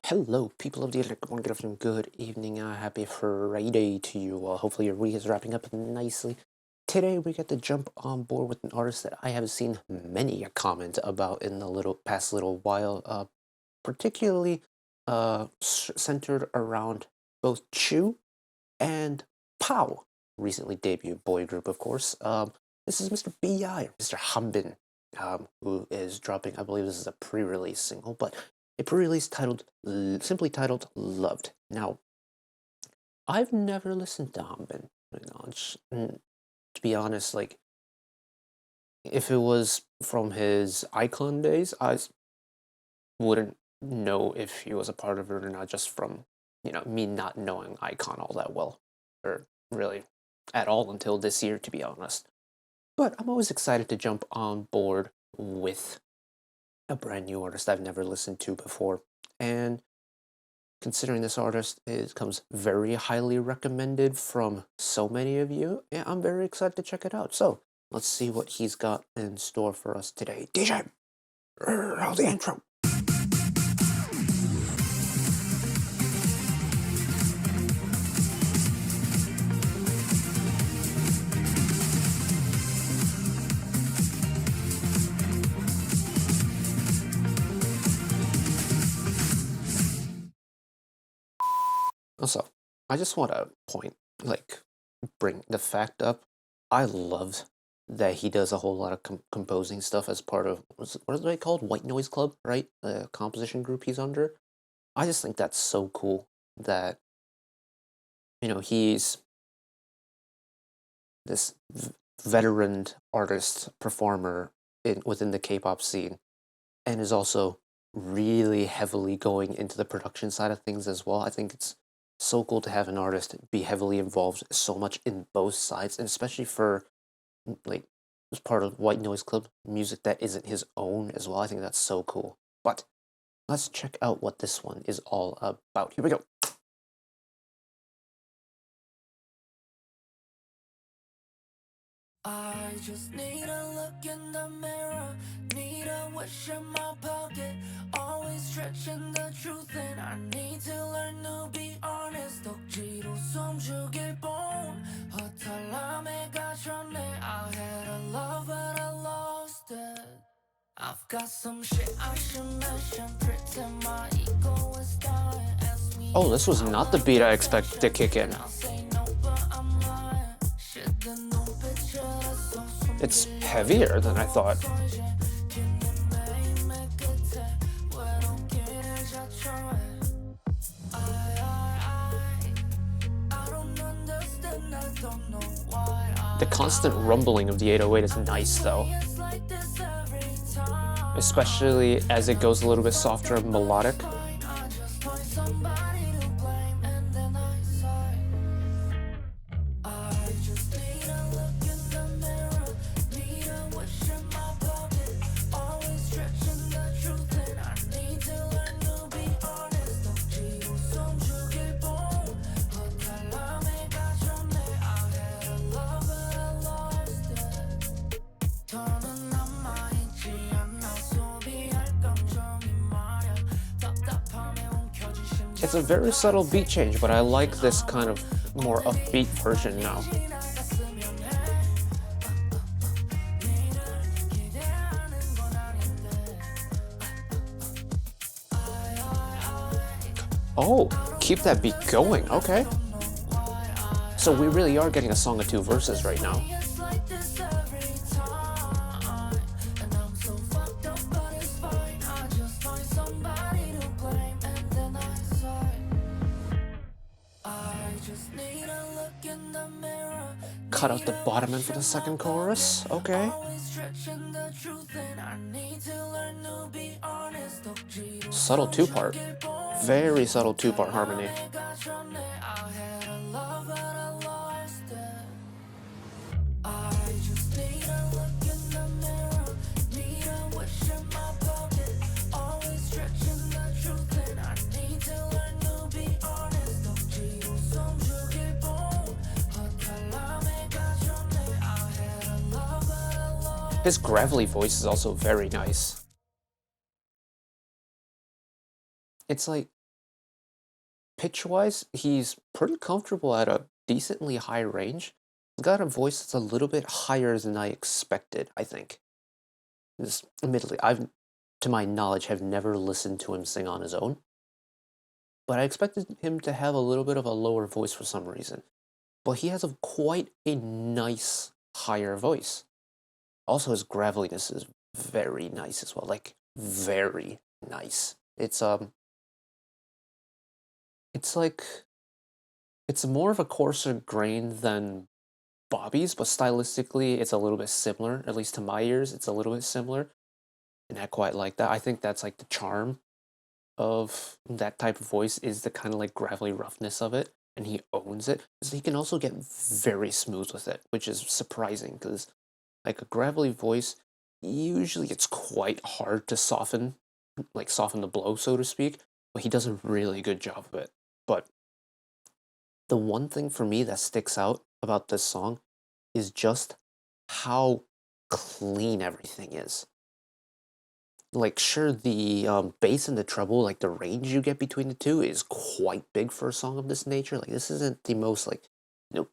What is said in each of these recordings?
Hello, people of the internet. Good morning, good afternoon, good evening, happy Friday to you all. Hopefully your week is wrapping up nicely. Today we get to jump on board with an artist that I have seen many a comment about in the past little while, particularly centered around both Chew and Pow, recently debuted boy group, of course. This is Mr. B.I., Mr. Hambin, who is dropping, I believe this is a pre-release single, but a pre-release simply titled Loved. Now, I've never listened to Hambin, to be honest, like, if it was from his Icon days, I wouldn't know if he was a part of it or not, just from, me not knowing Icon all that well, or really at all until this year, to be honest. But I'm always excited to jump on board with a brand new artist I've never listened to before. And considering this artist comes very highly recommended from so many of you, and I'm very excited to check it out. So let's see what he's got in store for us today. DJ, roll the intro. Also, I just want to bring the fact up. I love that he does a whole lot of composing stuff as part of, what is it called? White Noise Club, right? The composition group he's under. I just think that's so cool that, he's this veteran artist, performer within the K-pop scene, and is also really heavily going into the production side of things as well. I think it's so cool to have an artist be heavily involved so much in both sides, and especially for as part of White Noise Club music that isn't his own as well. I think that's so cool. But let's check out what this one is all about. Here we go. I just need a look in the mirror, need a wish in my pocket, always stretching the truth and I need to learn to be honest. 억지로 숨죽일 뻔 허탈함에 갇혔네. I had a love but I lost it. I've got some shit I should mention, pretend my ego is dying. Oh, this was not the beat I expected to kick in. It's heavier than I thought. The constant rumbling of the 808 is nice, though. Especially as it goes a little bit softer and melodic. It's a very subtle beat change, but I like this kind of more upbeat version now. Oh, keep that beat going, okay. So we really are getting a song of two verses right now. Cut out the bottom end for the second chorus, okay. Subtle two-part. Very subtle two-part harmony. His gravelly voice is also very nice. It's like pitch-wise, he's pretty comfortable at a decently high range. He's got a voice that's a little bit higher than I expected, I think. Admittedly, to my knowledge, have never listened to him sing on his own, but I expected him to have a little bit of a lower voice for some reason. But he has quite a nice higher voice. Also, his graveliness is very nice as well, like very nice. It's like it's more of a coarser grain than Bobby's, but stylistically, it's a little bit similar. At least to my ears, it's a little bit similar, and I quite like that. I think that's like the charm of that type of voice is the kind of like gravelly roughness of it, and he owns it. So he can also get very smooth with it, which is surprising because like a gravelly voice, usually it's quite hard to soften, like soften the blow, so to speak. But he does a really good job of it. But the one thing for me that sticks out about this song is just how clean everything is. Like, sure, the bass and the treble, like the range you get between the two, is quite big for a song of this nature. Like, this isn't the most like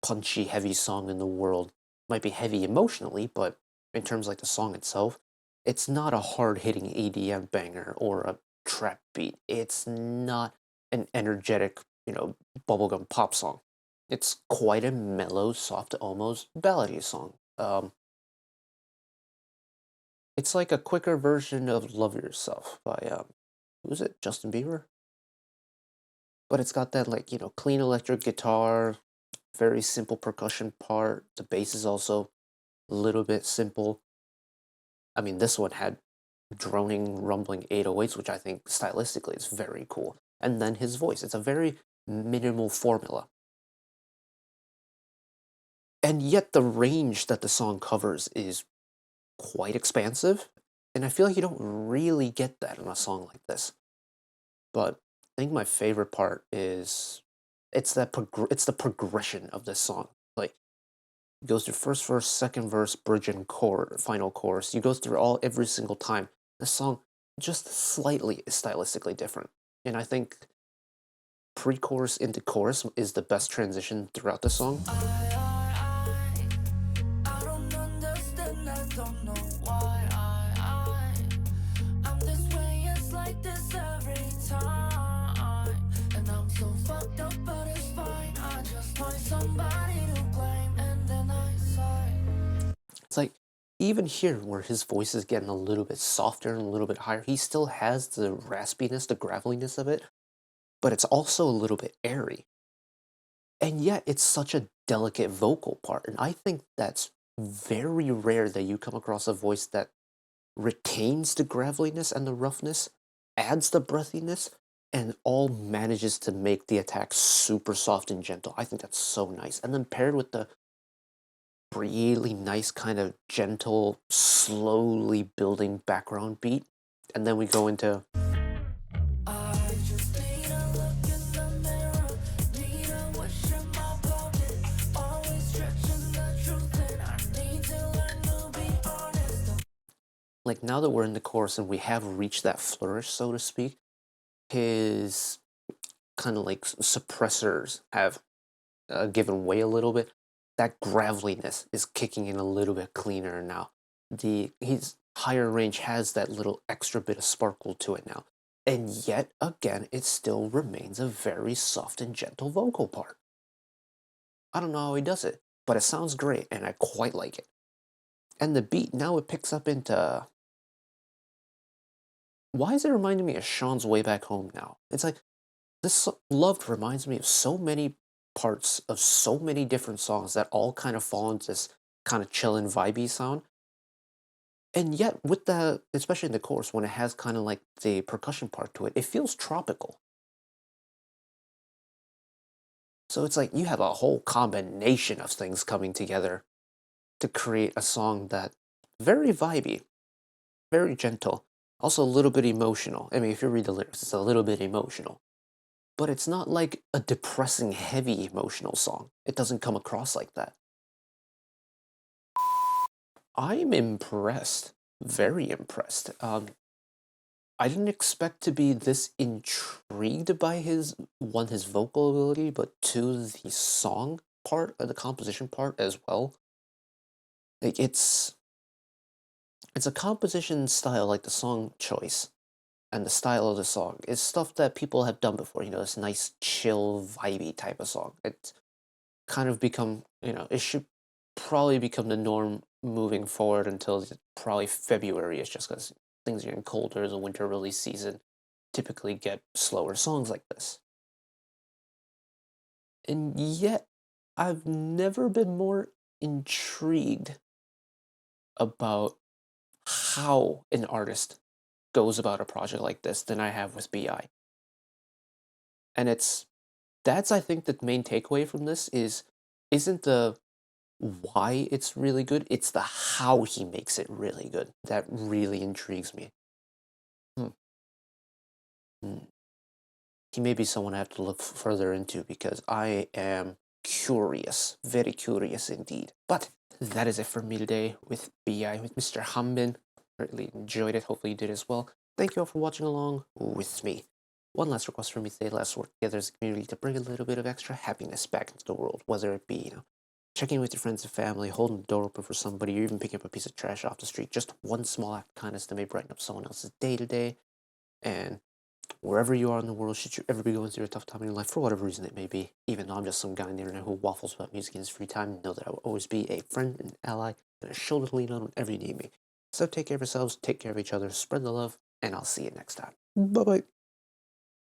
punchy, heavy song in the world. Might be heavy emotionally, but in terms of, like the song itself, it's not a hard-hitting EDM banger or a trap beat. It's not an energetic, bubblegum pop song. It's quite a mellow, soft, almost ballady song. It's like a quicker version of "Love Yourself" by who's it? Justin Bieber. But it's got that like clean electric guitar, very simple percussion part. The bass is also a little bit simple. I mean, this one had droning, rumbling 808s, which I think stylistically is very cool. And then his voice. It's a very minimal formula. And yet the range that the song covers is quite expansive. And I feel like you don't really get that in a song like this. But I think my favorite part is it's the progression of this song. Like it goes through first verse, second verse, bridge, and final chorus. You go through every single time. The song just slightly is stylistically different, and I think pre-chorus into chorus is the best transition throughout the song. I don't understand, I don't know why I'm this way, it's like this every time. And I'm so fucked up, but it's fine. I just find somebody to blame, and then I sigh. It's like even here where his voice is getting a little bit softer and a little bit higher, he still has the raspiness, the graveliness of it, but it's also a little bit airy. And yet it's such a delicate vocal part, and I think that's very rare that you come across a voice that retains the graveliness and the roughness, adds the breathiness, and all manages to make the attack super soft and gentle. I think that's so nice. And then paired with the really nice kind of gentle, slowly building background beat, and then we go into I just need a look in the mirror, need a wish in my pocket, always stretching the truth, and I need to learn to be honest. like now that we're in the chorus and we have reached that flourish, so to speak, his kind of like suppressors have given way a little bit. That graveliness is kicking in a little bit cleaner now. His higher range has that little extra bit of sparkle to it now. And yet again, it still remains a very soft and gentle vocal part. I don't know how he does it, but it sounds great and I quite like it. And the beat, now it picks up into. Why is it reminding me of Sean's Way Back Home now? It's like this Loved reminds me of so many parts of so many different songs that all kind of fall into this kind of chill and vibey sound. And yet, with especially in the chorus, when it has kind of like the percussion part to it, it feels tropical. So it's like you have a whole combination of things coming together to create a song that very vibey, very gentle, also a little bit emotional. I mean, if you read the lyrics, it's a little bit emotional. But it's not like a depressing, heavy emotional song. It doesn't come across like that. I'm impressed. Very impressed. I didn't expect to be this intrigued by his vocal ability, but two, the song part, the composition part as well. Like it's a composition style, like the song choice and the style of the song is stuff that people have done before. This nice, chill, vibey type of song. It's kind of become, it should probably become the norm moving forward until probably February. It's just because things are getting colder, the winter release season typically get slower songs like this. And yet, I've never been more intrigued about how an artist goes about a project like this than I have with BI. And that's I think the main takeaway from this isn't the why it's really good, it's the how he makes it really good. That really intrigues me. Hmm. Hmm. He may be someone I have to look further into because I am curious, very curious indeed. But that is it for me today with BI with Mr. Hambin. Really enjoyed it. Hopefully you did as well. Thank you all for watching along with me. One last request for me today. Let's work together as a community to bring a little bit of extra happiness back into the world, whether it be, checking in with your friends and family, holding the door open for somebody, or even picking up a piece of trash off the street. Just one small act of kindness that may brighten up someone else's day to day. And wherever you are in the world, should you ever be going through a tough time in your life, for whatever reason it may be, even though I'm just some guy on the internet who waffles about music in his free time, know that I will always be a friend, an ally, and a shoulder to lean on whenever you need me. So take care of yourselves, take care of each other, spread the love, and I'll see you next time. Bye bye.